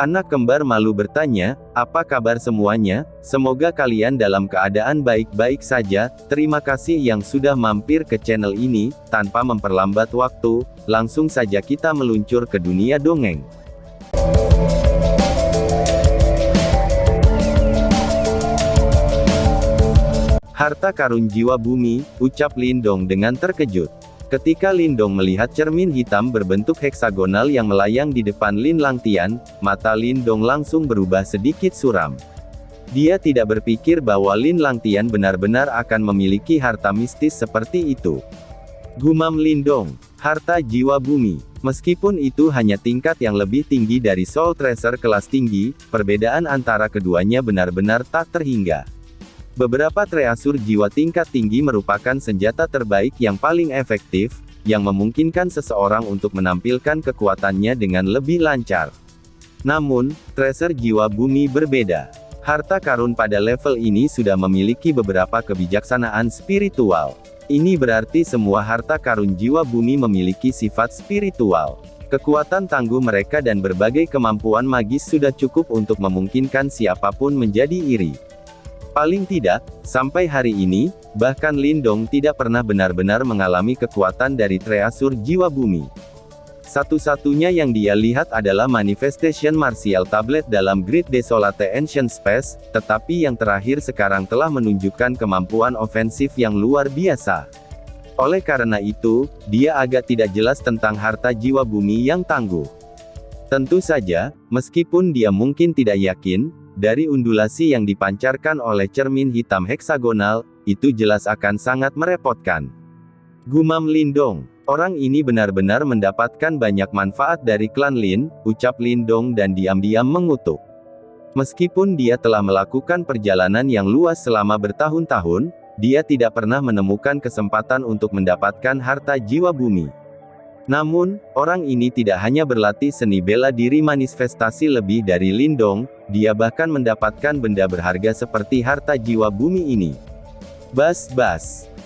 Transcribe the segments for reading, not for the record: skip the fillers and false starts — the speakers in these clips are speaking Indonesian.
Anak kembar malu bertanya, "Apa kabar semuanya? Semoga kalian dalam keadaan baik-baik saja. Terima kasih yang sudah mampir ke channel ini." Tanpa memperlambat waktu, langsung saja kita meluncur ke dunia dongeng. Harta karun jiwa bumi, ucap Lindong dengan terkejut. Ketika Lindong melihat cermin hitam berbentuk heksagonal yang melayang di depan Lin Langtian, mata Lindong langsung berubah sedikit suram. Dia tidak berpikir bahwa Lin Langtian benar-benar akan memiliki harta mistis seperti itu. Gumam Lindong, harta jiwa bumi. Meskipun itu hanya tingkat yang lebih tinggi dari Soul Treasure kelas tinggi, perbedaan antara keduanya benar-benar tak terhingga. Beberapa treasure jiwa tingkat tinggi merupakan senjata terbaik yang paling efektif, yang memungkinkan seseorang untuk menampilkan kekuatannya dengan lebih lancar. Namun, treasure jiwa bumi berbeda. Harta karun pada level ini sudah memiliki beberapa kebijaksanaan spiritual. Ini berarti semua harta karun jiwa bumi memiliki sifat spiritual. Kekuatan tangguh mereka dan berbagai kemampuan magis sudah cukup untuk memungkinkan siapapun menjadi iri. Paling tidak, sampai hari ini, bahkan Lindong tidak pernah benar-benar mengalami kekuatan dari treasure jiwa bumi. Satu-satunya yang dia lihat adalah Manifestation Martial Tablet dalam Great Desolate Ancient Space, tetapi yang terakhir sekarang telah menunjukkan kemampuan ofensif yang luar biasa. Oleh karena itu, dia agak tidak jelas tentang harta jiwa bumi yang tangguh. Tentu saja, meskipun dia mungkin tidak yakin, dari undulasi yang dipancarkan oleh cermin hitam heksagonal, itu jelas akan sangat merepotkan. Gumam Lindong, orang ini benar-benar mendapatkan banyak manfaat dari klan Lin, ucap Lindong dan diam-diam mengutuk. Meskipun dia telah melakukan perjalanan yang luas selama bertahun-tahun, dia tidak pernah menemukan kesempatan untuk mendapatkan harta jiwa bumi. Namun, orang ini tidak hanya berlatih seni bela diri manifestasi lebih dari Lindong, dia bahkan mendapatkan benda berharga seperti harta jiwa bumi ini. Bas,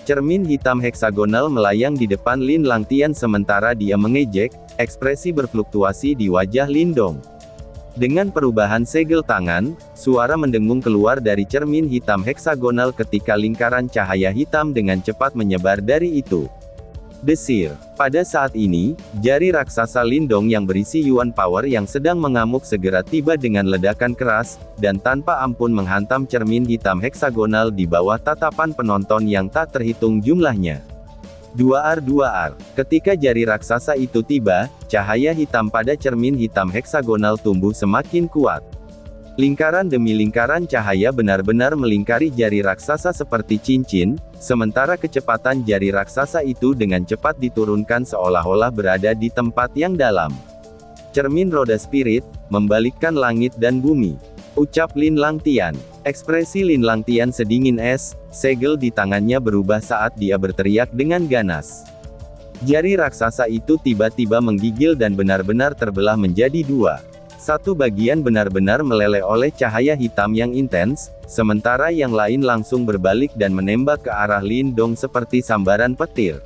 cermin hitam heksagonal melayang di depan Lin Langtian sementara dia mengejek, ekspresi berfluktuasi di wajah Lindong. Dengan perubahan segel tangan, suara mendengung keluar dari cermin hitam heksagonal ketika lingkaran cahaya hitam dengan cepat menyebar dari itu. Desir. Pada saat ini, jari raksasa Lindong yang berisi Yuan Power yang sedang mengamuk segera tiba dengan ledakan keras, dan tanpa ampun menghantam cermin hitam heksagonal di bawah tatapan penonton yang tak terhitung jumlahnya. 2R. Ketika jari raksasa itu tiba, cahaya hitam pada cermin hitam heksagonal tumbuh semakin kuat. Lingkaran demi lingkaran cahaya benar-benar melingkari jari raksasa seperti cincin, sementara kecepatan jari raksasa itu dengan cepat diturunkan seolah-olah berada di tempat yang dalam. Cermin roda spirit, membalikkan langit dan bumi. Ucap Lin Langtian. Ekspresi Lin Langtian sedingin es, segel di tangannya berubah saat dia berteriak dengan ganas. Jari raksasa itu tiba-tiba menggigil dan benar-benar terbelah menjadi dua. Satu bagian benar-benar meleleh oleh cahaya hitam yang intens, sementara yang lain langsung berbalik dan menembak ke arah Lindong seperti sambaran petir.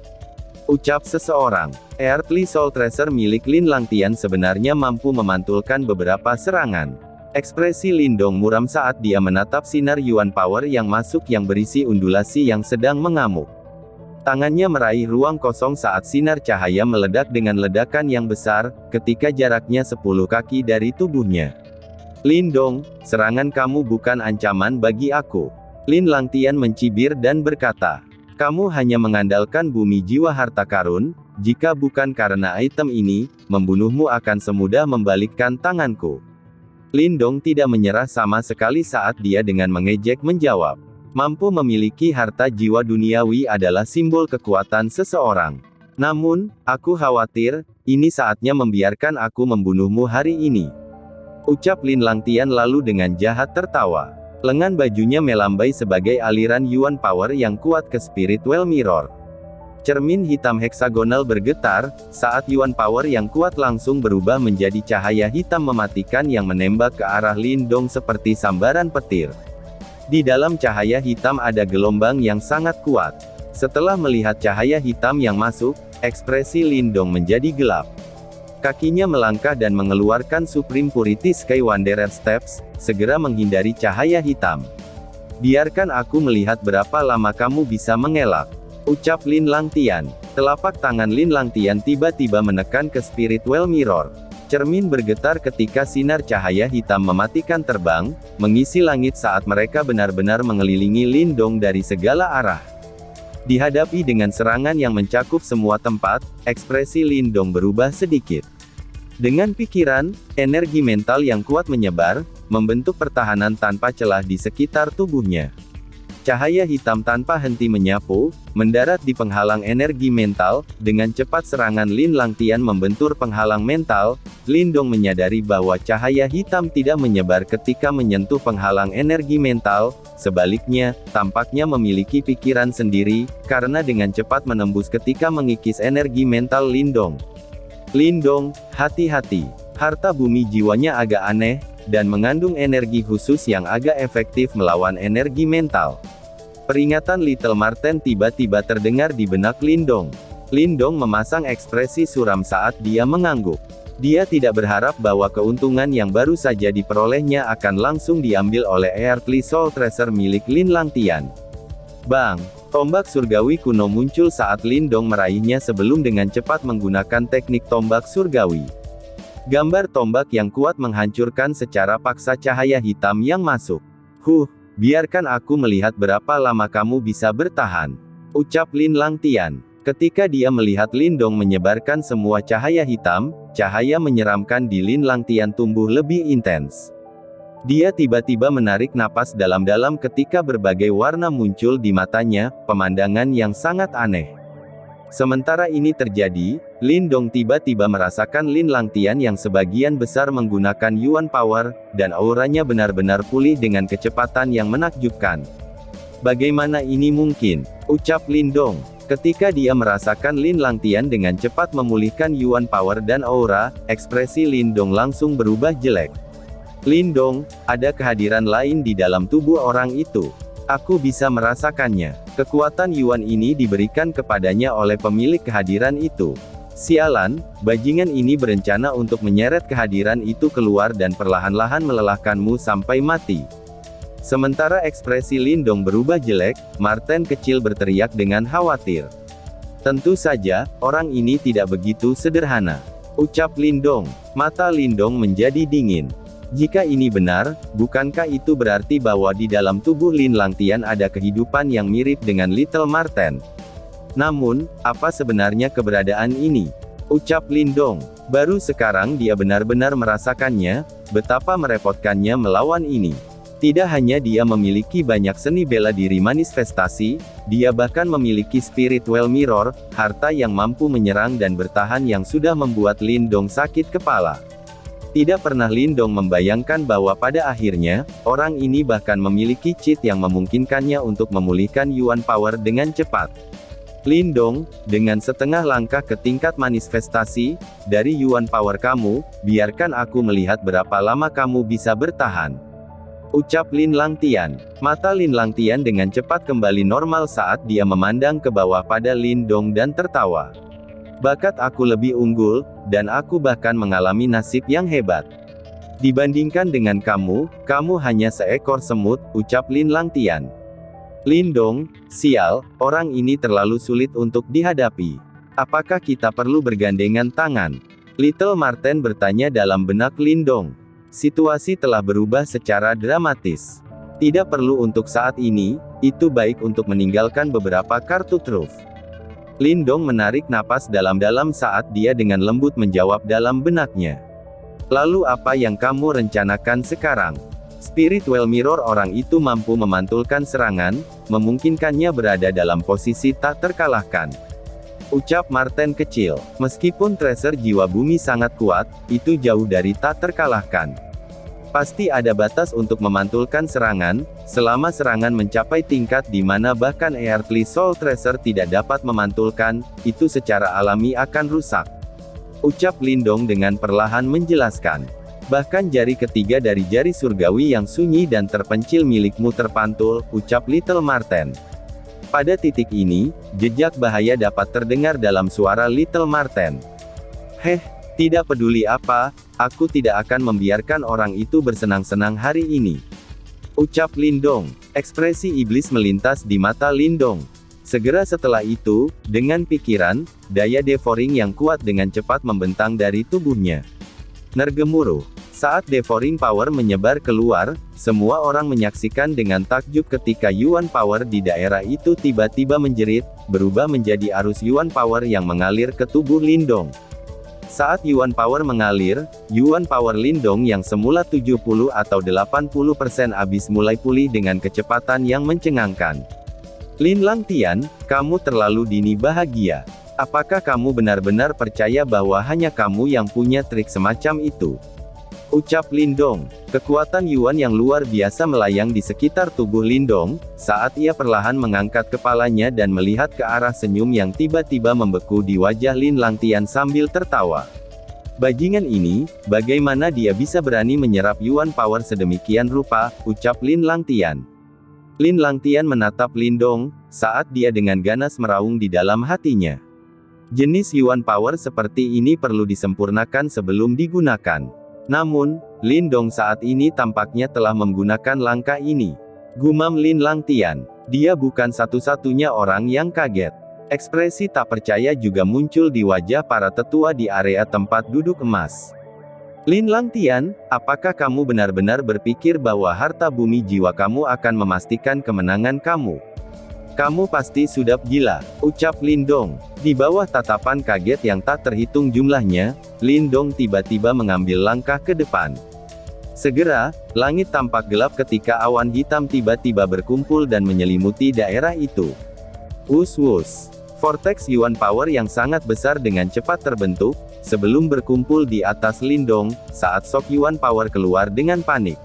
Ucap seseorang. Earthly Soul Treasure milik Lin Langtian sebenarnya mampu memantulkan beberapa serangan. Ekspresi Lindong muram saat dia menatap sinar Yuan Power yang masuk yang berisi undulasi yang sedang mengamuk. Tangannya meraih ruang kosong saat sinar cahaya meledak dengan ledakan yang besar, ketika jaraknya 10 kaki dari tubuhnya. Lindong, serangan kamu bukan ancaman bagi aku. Lin Langtian mencibir dan berkata, kamu hanya mengandalkan bumi jiwa harta karun, jika bukan karena item ini, membunuhmu akan semudah membalikkan tanganku. Lindong tidak menyerah sama sekali saat dia dengan mengejek menjawab. Mampu memiliki harta jiwa duniawi adalah simbol kekuatan seseorang. Namun, aku khawatir, ini saatnya membiarkan aku membunuhmu hari ini. Ucap Lin Langtian lalu dengan jahat tertawa. Lengan bajunya melambai sebagai aliran Yuan Power yang kuat ke Spiritual Mirror. Cermin hitam heksagonal bergetar, saat Yuan Power yang kuat langsung berubah menjadi cahaya hitam mematikan yang menembak ke arah Lindong seperti sambaran petir. Di dalam cahaya hitam ada gelombang yang sangat kuat. Setelah melihat cahaya hitam yang masuk, ekspresi Lindong menjadi gelap. Kakinya melangkah dan mengeluarkan Supreme Purity Sky Wanderer Steps, segera menghindari cahaya hitam. Biarkan aku melihat berapa lama kamu bisa mengelak, ucap Lin Langtian. Telapak tangan Lin Langtian tiba-tiba menekan ke Spiritual Mirror. Cermin bergetar ketika sinar cahaya hitam mematikan terbang, mengisi langit saat mereka benar-benar mengelilingi Lindong dari segala arah. Dihadapi dengan serangan yang mencakup semua tempat, ekspresi Lindong berubah sedikit. Dengan pikiran, energi mental yang kuat menyebar, membentuk pertahanan tanpa celah di sekitar tubuhnya. Cahaya hitam tanpa henti menyapu, mendarat di penghalang energi mental. Dengan cepat serangan Lin Langtian membentur penghalang mental. Lindong menyadari bahwa cahaya hitam tidak menyebar ketika menyentuh penghalang energi mental, sebaliknya, tampaknya memiliki pikiran sendiri, karena dengan cepat menembus ketika mengikis energi mental Lindong. Lindong, hati-hati. Harta bumi jiwanya agak aneh, dan mengandung energi khusus yang agak efektif melawan energi mental. Peringatan Little Marten tiba-tiba terdengar di benak Lindong. Lindong memasang ekspresi suram saat dia mengangguk. Dia tidak berharap bahwa keuntungan yang baru saja diperolehnya akan langsung diambil oleh Earthly Soul Treasure milik Lin Langtian. Bang! Tombak surgawi kuno muncul saat Lindong meraihnya sebelum dengan cepat menggunakan teknik tombak surgawi. Gambar tombak yang kuat menghancurkan secara paksa cahaya hitam yang masuk. Biarkan aku melihat berapa lama kamu bisa bertahan, ucap Lin Langtian. Ketika dia melihat Lindong menyebarkan semua cahaya hitam, cahaya menyeramkan di Lin Langtian tumbuh lebih intens. Dia tiba-tiba menarik napas dalam-dalam ketika berbagai warna muncul di matanya, pemandangan yang sangat aneh. Sementara ini terjadi, Lindong tiba-tiba merasakan Lin Langtian yang sebagian besar menggunakan Yuan Power, dan auranya benar-benar pulih dengan kecepatan yang menakjubkan. Bagaimana ini mungkin? Ucap Lindong. Ketika dia merasakan Lin Langtian dengan cepat memulihkan Yuan Power dan aura, ekspresi Lindong langsung berubah jelek. Lindong, ada kehadiran lain di dalam tubuh orang itu. Aku bisa merasakannya. Kekuatan Yuan ini diberikan kepadanya oleh pemilik kehadiran itu. Sialan, bajingan ini berencana untuk menyeret kehadiran itu keluar dan perlahan-lahan melelahkanmu sampai mati. Sementara ekspresi Lindong berubah jelek, Marten kecil berteriak dengan khawatir. Tentu saja, orang ini tidak begitu sederhana, ucap Lindong. Mata Lindong menjadi dingin. Jika ini benar, bukankah itu berarti bahwa di dalam tubuh Lin Langtian ada kehidupan yang mirip dengan Little Marten? Namun, apa sebenarnya keberadaan ini? Ucap Lindong. Baru sekarang dia benar-benar merasakannya, betapa merepotkannya melawan ini. Tidak hanya dia memiliki banyak seni bela diri manifestasi, dia bahkan memiliki Spiritual Mirror, harta yang mampu menyerang dan bertahan yang sudah membuat Lindong sakit kepala. Tidak pernah Lindong membayangkan bahwa pada akhirnya, orang ini bahkan memiliki cheat yang memungkinkannya untuk memulihkan Yuan Power dengan cepat. Lindong, dengan setengah langkah ke tingkat manifestasi, dari Yuan Power kamu, biarkan aku melihat berapa lama kamu bisa bertahan. Ucap Lin Langtian. Mata Lin Langtian dengan cepat kembali normal saat dia memandang ke bawah pada Lindong dan tertawa. Bakat aku lebih unggul, dan aku bahkan mengalami nasib yang hebat. Dibandingkan dengan kamu, kamu hanya seekor semut, ucap Lin Langtian. Lindong, sial, orang ini terlalu sulit untuk dihadapi. Apakah kita perlu bergandengan tangan? Little Marten bertanya dalam benak Lindong. Situasi telah berubah secara dramatis. Tidak perlu untuk saat ini, itu baik untuk meninggalkan beberapa kartu truf. Lindong menarik napas dalam-dalam saat dia dengan lembut menjawab dalam benaknya. Lalu apa yang kamu rencanakan sekarang? Spiritual Mirror orang itu mampu memantulkan serangan, memungkinkannya berada dalam posisi tak terkalahkan. Ucap Marten kecil. Meskipun treasure jiwa bumi sangat kuat, itu jauh dari tak terkalahkan. Pasti ada batas untuk memantulkan serangan, selama serangan mencapai tingkat di mana bahkan Earthly Soul Treasure tidak dapat memantulkan, itu secara alami akan rusak. Ucap Lindong dengan perlahan menjelaskan. Bahkan jari ketiga dari jari surgawi yang sunyi dan terpencil milikmu terpantul, ucap Little Marten. Pada titik ini, jejak bahaya dapat terdengar dalam suara Little Marten. Tidak peduli apa, aku tidak akan membiarkan orang itu bersenang-senang hari ini. Ucap Lindong. Ekspresi iblis melintas di mata Lindong. Segera setelah itu, dengan pikiran, daya devouring yang kuat dengan cepat membentang dari tubuhnya. Nergemuruh. Saat devouring power menyebar keluar, semua orang menyaksikan dengan takjub ketika Yuan power di daerah itu tiba-tiba menjerit, berubah menjadi arus Yuan power yang mengalir ke tubuh Lindong. Saat Yuan Power mengalir, Yuan Power Lindong yang semula 70 atau 80% habis mulai pulih dengan kecepatan yang mencengangkan. Lin Langtian, kamu terlalu dini bahagia. Apakah kamu benar-benar percaya bahwa hanya kamu yang punya trik semacam itu? Ucap Lindong. Kekuatan Yuan yang luar biasa melayang di sekitar tubuh Lindong, saat ia perlahan mengangkat kepalanya dan melihat ke arah senyum yang tiba-tiba membeku di wajah Lin Langtian sambil tertawa. Bajingan ini, bagaimana dia bisa berani menyerap Yuan Power sedemikian rupa, ucap Lin Langtian. Lin Langtian menatap Lindong, saat dia dengan ganas meraung di dalam hatinya. Jenis Yuan Power seperti ini perlu disempurnakan sebelum digunakan. Namun, Lindong saat ini tampaknya telah menggunakan langkah ini. Gumam Lin Langtian. Dia bukan satu-satunya orang yang kaget. Ekspresi tak percaya juga muncul di wajah para tetua di area tempat duduk emas. Lin Langtian, apakah kamu benar-benar berpikir bahwa harta bumi jiwa kamu akan memastikan kemenangan kamu? Kamu pasti sudah gila, ucap Lindong. Di bawah tatapan kaget yang tak terhitung jumlahnya, Lindong tiba-tiba mengambil langkah ke depan. Segera, langit tampak gelap ketika awan hitam tiba-tiba berkumpul dan menyelimuti daerah itu. Wus-wus. Vortex Yuan Power yang sangat besar dengan cepat terbentuk, sebelum berkumpul di atas Lindong, saat shock Yuan Power keluar dengan panik.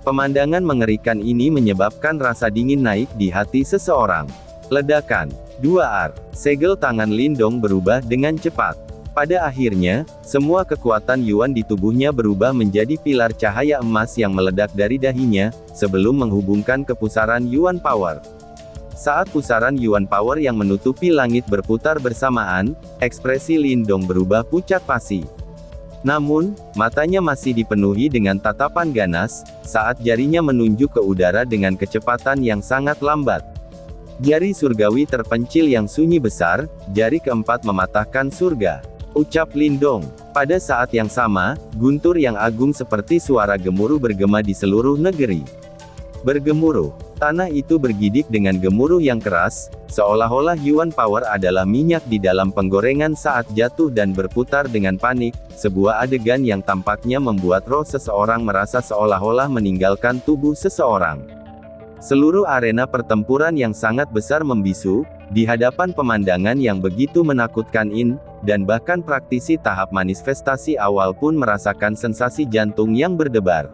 Pemandangan mengerikan ini menyebabkan rasa dingin naik di hati seseorang. Ledakan. 2R. Segel tangan Lindong berubah dengan cepat. Pada akhirnya, semua kekuatan Yuan di tubuhnya berubah menjadi pilar cahaya emas yang meledak dari dahinya, sebelum menghubungkan ke pusaran Yuan Power. Saat pusaran Yuan Power yang menutupi langit berputar bersamaan, ekspresi Lindong berubah pucat pasi. Namun, matanya masih dipenuhi dengan tatapan ganas, saat jarinya menunjuk ke udara dengan kecepatan yang sangat lambat. Jari surgawi terpencil yang sunyi besar, jari keempat mematahkan surga. Ucap Lindong. Pada saat yang sama, guntur yang agung seperti suara gemuruh bergema di seluruh negeri. Bergemuruh. Tanah itu bergidik dengan gemuruh yang keras, seolah-olah Yuan Power adalah minyak di dalam penggorengan saat jatuh dan berputar dengan panik, sebuah adegan yang tampaknya membuat roh seseorang merasa seolah-olah meninggalkan tubuh seseorang. Seluruh arena pertempuran yang sangat besar membisu, di hadapan pemandangan yang begitu menakutkan dan bahkan praktisi tahap manifestasi awal pun merasakan sensasi jantung yang berdebar.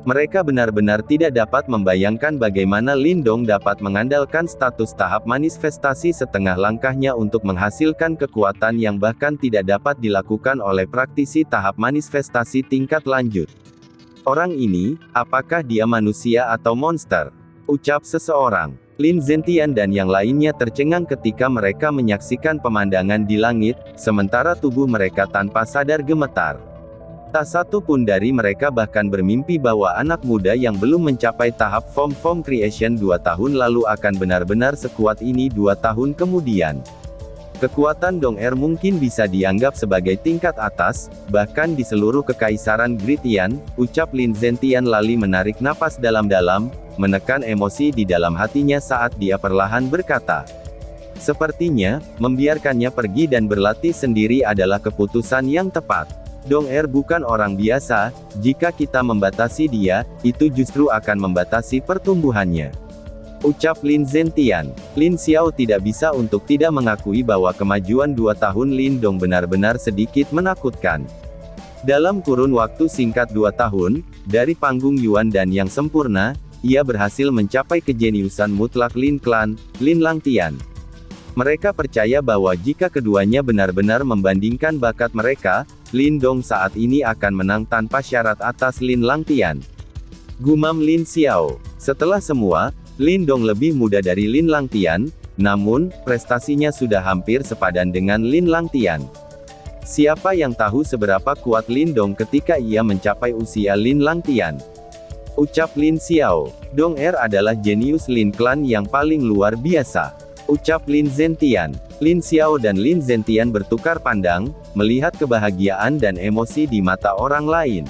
Mereka benar-benar tidak dapat membayangkan bagaimana Lindong dapat mengandalkan status tahap manifestasi setengah langkahnya untuk menghasilkan kekuatan yang bahkan tidak dapat dilakukan oleh praktisi tahap manifestasi tingkat lanjut. Orang ini, apakah dia manusia atau monster? Ucap seseorang. Lin Zentian dan yang lainnya tercengang ketika mereka menyaksikan pemandangan di langit, sementara tubuh mereka tanpa sadar gemetar. Tak satu pun dari mereka bahkan bermimpi bahwa anak muda yang belum mencapai tahap form creation 2 tahun lalu akan benar-benar sekuat ini 2 tahun kemudian. Kekuatan Dong Er mungkin bisa dianggap sebagai tingkat atas, bahkan di seluruh kekaisaran Gritian, ucap Lin Zentian lalu menarik napas dalam-dalam, menekan emosi di dalam hatinya saat dia perlahan berkata. Sepertinya, membiarkannya pergi dan berlatih sendiri adalah keputusan yang tepat. Dong Er bukan orang biasa, jika kita membatasi dia, itu justru akan membatasi pertumbuhannya. Ucap Lin Zentian. Lin Xiao tidak bisa untuk tidak mengakui bahwa kemajuan 2 tahun Lindong benar-benar sedikit menakutkan. Dalam kurun waktu singkat 2 tahun, dari panggung Yuan dan yang sempurna, ia berhasil mencapai kejeniusan mutlak Lin Clan, Lin Langtian. Mereka percaya bahwa jika keduanya benar-benar membandingkan bakat mereka, Lindong saat ini akan menang tanpa syarat atas Lin Langtian. Gumam Lin Xiao. Setelah semua, Lindong lebih muda dari Lin Langtian, namun, prestasinya sudah hampir sepadan dengan Lin Langtian. Siapa yang tahu seberapa kuat Lin Dong ketika ia mencapai usia Lin Langtian? Ucap Lin Xiao. Dong adalah jenius Lin Clan yang paling luar biasa. Ucap Lin Zentian. Lin Xiao dan Lin Zentian bertukar pandang, melihat kebahagiaan dan emosi di mata orang lain.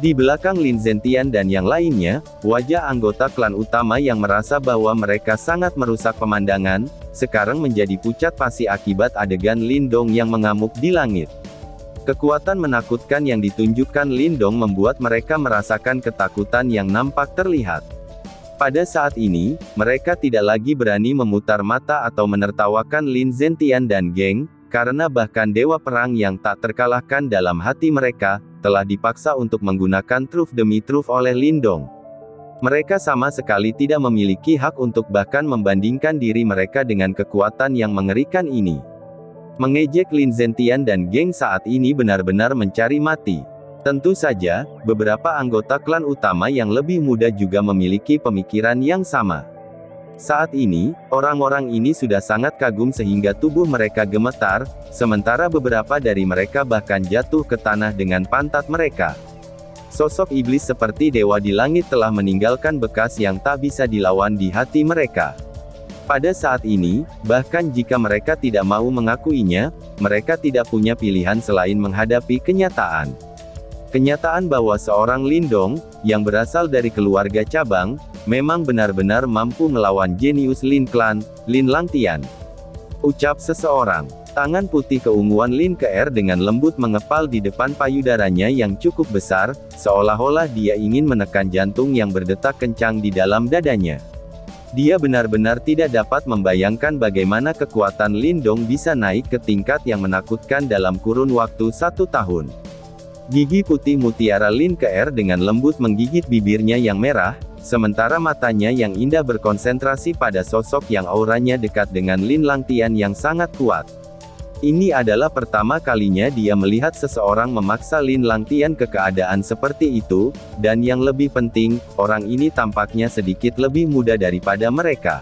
Di belakang Lin Zentian dan yang lainnya, wajah anggota klan utama yang merasa bahwa mereka sangat merusak pemandangan, sekarang menjadi pucat pasi akibat adegan Lin Dong yang mengamuk di langit. Kekuatan menakutkan yang ditunjukkan Lin Dong membuat mereka merasakan ketakutan yang nampak terlihat. Pada saat ini, mereka tidak lagi berani memutar mata atau menertawakan Lin Zentian dan geng, karena bahkan dewa perang yang tak terkalahkan dalam hati mereka, telah dipaksa untuk menggunakan truf demi truf oleh Lin Dong. Mereka sama sekali tidak memiliki hak untuk bahkan membandingkan diri mereka dengan kekuatan yang mengerikan ini. Mengejek Lin Zentian dan geng saat ini benar-benar mencari mati. Tentu saja, beberapa anggota klan utama yang lebih muda juga memiliki pemikiran yang sama. Saat ini, orang-orang ini sudah sangat kagum sehingga tubuh mereka gemetar, sementara beberapa dari mereka bahkan jatuh ke tanah dengan pantat mereka. Sosok iblis seperti dewa di langit telah meninggalkan bekas yang tak bisa dilawan di hati mereka. Pada saat ini, bahkan jika mereka tidak mau mengakuinya, mereka tidak punya pilihan selain menghadapi kenyataan. Kenyataan bahwa seorang Lin Dong, yang berasal dari keluarga cabang, memang benar-benar mampu melawan jenius Lin Clan, Lin Langtian. Ucap seseorang. Tangan putih keunguan Lin Ke'er dengan lembut mengepal di depan payudaranya yang cukup besar, seolah-olah dia ingin menekan jantung yang berdetak kencang di dalam dadanya. Dia benar-benar tidak dapat membayangkan bagaimana kekuatan Lin Dong bisa naik ke tingkat yang menakutkan dalam kurun waktu 1 tahun. Gigi putih mutiara Lin Ke'er dengan lembut menggigit bibirnya yang merah, sementara matanya yang indah berkonsentrasi pada sosok yang auranya dekat dengan Lin Langtian yang sangat kuat. Ini adalah pertama kalinya dia melihat seseorang memaksa Lin Langtian ke keadaan seperti itu, dan yang lebih penting, orang ini tampaknya sedikit lebih muda daripada mereka.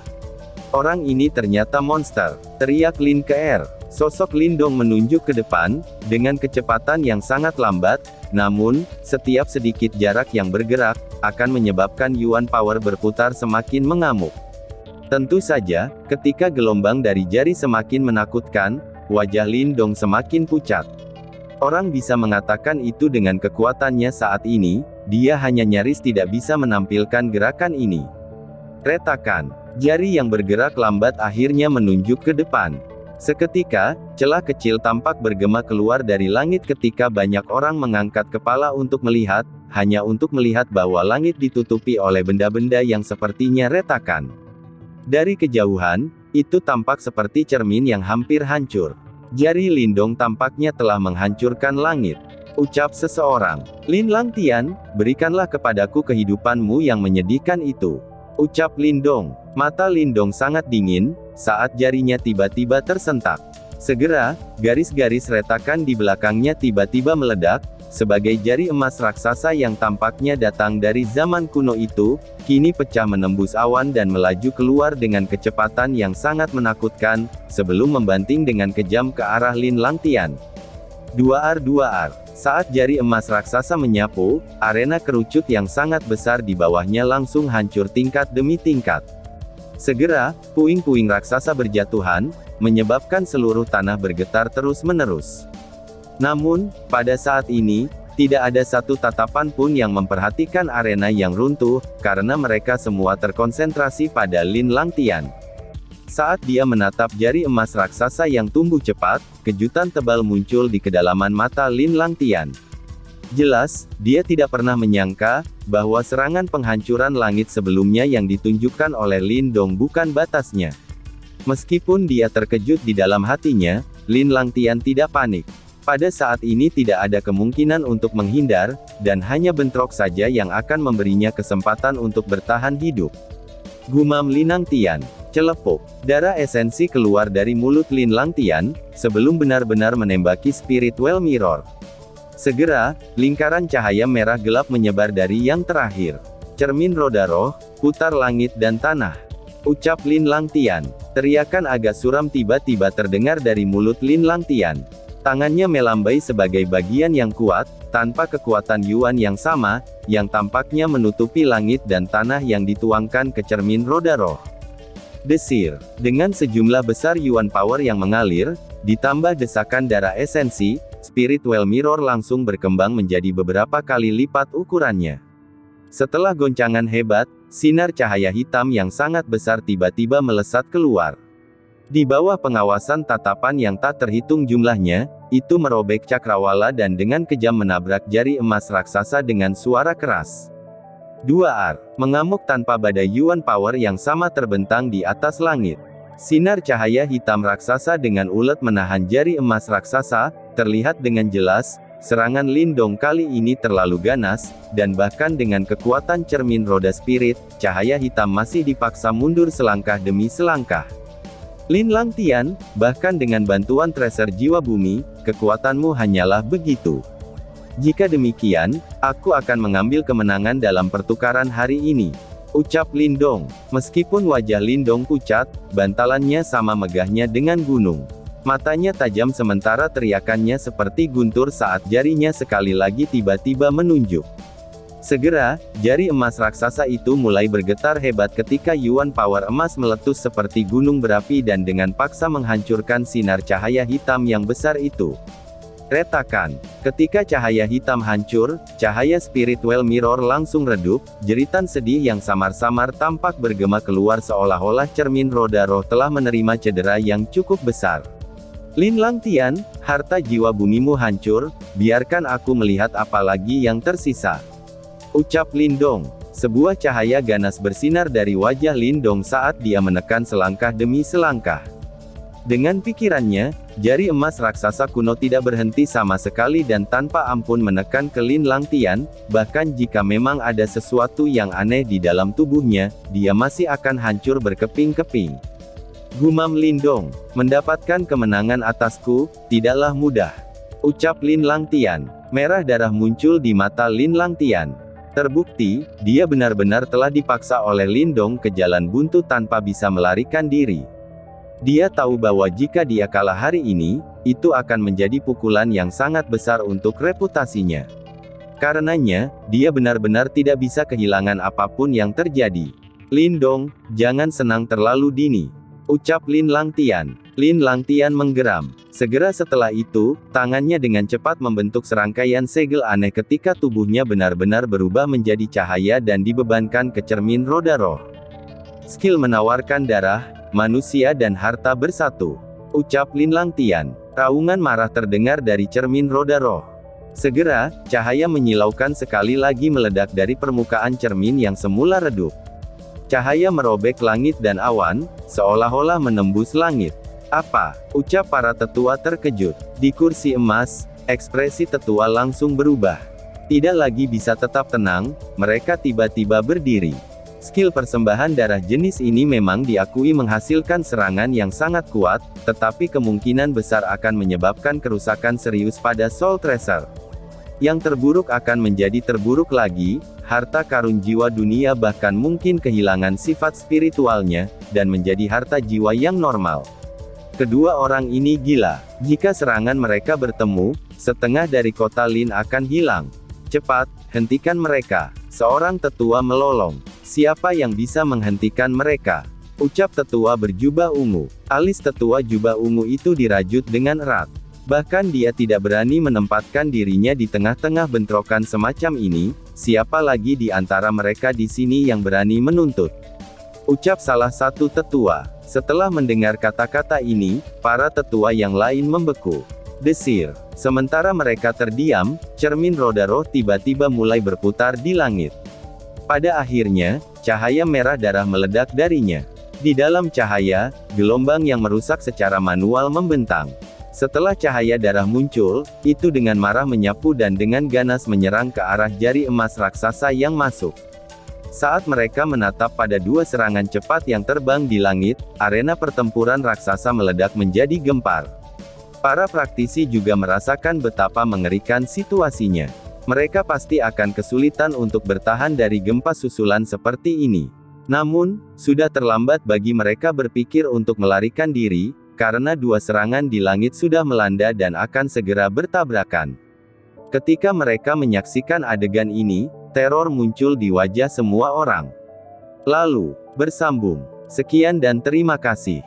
Orang ini ternyata monster, teriak Lin Ke'er. Sosok Lin Dong menunjuk ke depan, dengan kecepatan yang sangat lambat, namun, setiap sedikit jarak yang bergerak, akan menyebabkan Yuan Power berputar semakin mengamuk. Tentu saja, ketika gelombang dari jari semakin menakutkan, wajah Lin Dong semakin pucat. Orang bisa mengatakan itu dengan kekuatannya saat ini, dia hanya nyaris tidak bisa menampilkan gerakan ini. Retakan. Jari yang bergerak lambat akhirnya menunjuk ke depan. Seketika, celah kecil tampak bergema keluar dari langit ketika banyak orang mengangkat kepala untuk melihat, hanya untuk melihat bahwa langit ditutupi oleh benda-benda yang sepertinya retakan. Dari kejauhan, itu tampak seperti cermin yang hampir hancur. Jari Lin Dong tampaknya telah menghancurkan langit. Ucap seseorang. Lin Langtian, berikanlah kepadaku kehidupanmu yang menyedihkan itu. Ucap Lin Dong. Mata Lin Dong sangat dingin, saat jarinya tiba-tiba tersentak. Segera, garis-garis retakan di belakangnya tiba-tiba meledak, sebagai jari emas raksasa yang tampaknya datang dari zaman kuno itu, kini pecah menembus awan dan melaju keluar dengan kecepatan yang sangat menakutkan, sebelum membanting dengan kejam ke arah Lin Langtian. 2R. Saat jari emas raksasa menyapu, arena kerucut yang sangat besar di bawahnya langsung hancur tingkat demi tingkat. Segera, puing-puing raksasa berjatuhan, menyebabkan seluruh tanah bergetar terus-menerus. Namun, pada saat ini, tidak ada satu tatapan pun yang memperhatikan arena yang runtuh, karena mereka semua terkonsentrasi pada Lin Langtian. Saat dia menatap jari emas raksasa yang tumbuh cepat, kejutan tebal muncul di kedalaman mata Lin Langtian. Jelas, dia tidak pernah menyangka, bahwa serangan penghancuran langit sebelumnya yang ditunjukkan oleh Lin Dong bukan batasnya. Meskipun dia terkejut di dalam hatinya, Lin Langtian tidak panik. Pada saat ini tidak ada kemungkinan untuk menghindar, dan hanya bentrok saja yang akan memberinya kesempatan untuk bertahan hidup. Gumam Lin Langtian. Celepuk. Darah esensi keluar dari mulut Lin Langtian, sebelum benar-benar menembaki Spiritual Mirror. Segera, lingkaran cahaya merah gelap menyebar dari yang terakhir. Cermin roda roh, putar langit dan tanah. Ucap Lin Langtian. Teriakan agak suram tiba-tiba terdengar dari mulut Lin Langtian. Tangannya melambai sebagai bagian yang kuat, tanpa kekuatan Yuan yang sama, yang tampaknya menutupi langit dan tanah yang dituangkan ke cermin roda roh. Desir, dengan sejumlah besar Yuan power yang mengalir, ditambah desakan darah esensi, spiritual mirror langsung berkembang menjadi beberapa kali lipat ukurannya. Setelah goncangan hebat, sinar cahaya hitam yang sangat besar tiba-tiba melesat keluar. Di bawah pengawasan tatapan yang tak terhitung jumlahnya, itu merobek cakrawala dan dengan kejam menabrak jari emas raksasa dengan suara keras. Dua mengamuk tanpa badai Yuan power yang sama terbentang di atas langit. Sinar cahaya hitam raksasa dengan ulet menahan jari emas raksasa, terlihat dengan jelas. Serangan Lindong kali ini terlalu ganas, dan bahkan dengan kekuatan cermin roda spirit, cahaya hitam masih dipaksa mundur selangkah demi selangkah. Lin Langtian, bahkan dengan bantuan tracer jiwa bumi, kekuatanmu hanyalah begitu. Jika demikian, aku akan mengambil kemenangan dalam pertukaran hari ini, ucap Lindong. Meskipun wajah Lindong pucat, bantalannya sama megahnya dengan gunung. Matanya tajam sementara teriakannya seperti guntur saat jarinya sekali lagi tiba-tiba menunjuk. Segera, jari emas raksasa itu mulai bergetar hebat ketika Yuan power emas meletus seperti gunung berapi dan dengan paksa menghancurkan sinar cahaya hitam yang besar itu. Retakan. Ketika cahaya hitam hancur, cahaya spiritual mirror langsung redup, jeritan sedih yang samar-samar tampak bergema keluar seolah-olah cermin roda roh telah menerima cedera yang cukup besar. Lin Langtian, harta jiwa bumimu hancur, biarkan aku melihat apa lagi yang tersisa, ucap Lindong. Sebuah cahaya ganas bersinar dari wajah Lindong saat dia menekan selangkah demi selangkah. Dengan pikirannya, jari emas raksasa kuno tidak berhenti sama sekali dan tanpa ampun menekan ke Lin Langtian, bahkan jika memang ada sesuatu yang aneh di dalam tubuhnya, dia masih akan hancur berkeping-keping. Gumam Lindong, mendapatkan kemenangan atasku, tidaklah mudah, ucap Lin Langtian. Merah darah muncul di mata Lin Langtian. Terbukti, dia benar-benar telah dipaksa oleh Lindong ke jalan buntu tanpa bisa melarikan diri. Dia tahu bahwa jika dia kalah hari ini, itu akan menjadi pukulan yang sangat besar untuk reputasinya. Karenanya, dia benar-benar tidak bisa kehilangan apapun yang terjadi. Lindong, jangan senang terlalu dini, ucap Lin Langtian. Lin Langtian menggeram. Segera setelah itu, tangannya dengan cepat membentuk serangkaian segel aneh ketika tubuhnya benar-benar berubah menjadi cahaya dan dibebankan ke cermin roda roh. Skill menawarkan darah, manusia dan harta bersatu, ucap Lin Langtian. Raungan marah terdengar dari cermin roda roh. Segera, cahaya menyilaukan sekali lagi meledak dari permukaan cermin yang semula redup. Cahaya merobek langit dan awan, seolah-olah menembus langit. Apa? Ucap para tetua terkejut. Di kursi emas, ekspresi tetua langsung berubah. Tidak lagi bisa tetap tenang, mereka tiba-tiba berdiri. Skill persembahan darah jenis ini memang diakui menghasilkan serangan yang sangat kuat, tetapi kemungkinan besar akan menyebabkan kerusakan serius pada Soul Tracer. Yang terburuk akan menjadi terburuk lagi, harta karun jiwa dunia bahkan mungkin kehilangan sifat spiritualnya, dan menjadi harta jiwa yang normal. Kedua orang ini gila. Jika serangan mereka bertemu, setengah dari kota Lin akan hilang. Cepat, hentikan mereka. Seorang tetua melolong. Siapa yang bisa menghentikan mereka? Ucap tetua berjubah ungu. Alis tetua jubah ungu itu dirajut dengan erat. Bahkan dia tidak berani menempatkan dirinya di tengah-tengah bentrokan semacam ini. Siapa lagi di antara mereka di sini yang berani menuntut? Ucap salah satu tetua. Setelah mendengar kata-kata ini, para tetua yang lain membeku. Desir. Sementara mereka terdiam, cermin roda roh tiba-tiba mulai berputar di langit. Pada akhirnya, cahaya merah darah meledak darinya. Di dalam cahaya, gelombang yang merusak secara manual membentang. Setelah cahaya darah muncul, itu dengan marah menyapu dan dengan ganas menyerang ke arah jari emas raksasa yang masuk. Saat mereka menatap pada dua serangan cepat yang terbang di langit, arena pertempuran raksasa meledak menjadi gempar. Para praktisi juga merasakan betapa mengerikan situasinya. Mereka pasti akan kesulitan untuk bertahan dari gempa susulan seperti ini. Namun, sudah terlambat bagi mereka berpikir untuk melarikan diri, karena dua serangan di langit sudah melanda dan akan segera bertabrakan. Ketika mereka menyaksikan adegan ini, teror muncul di wajah semua orang. Lalu, bersambung. Sekian dan terima kasih.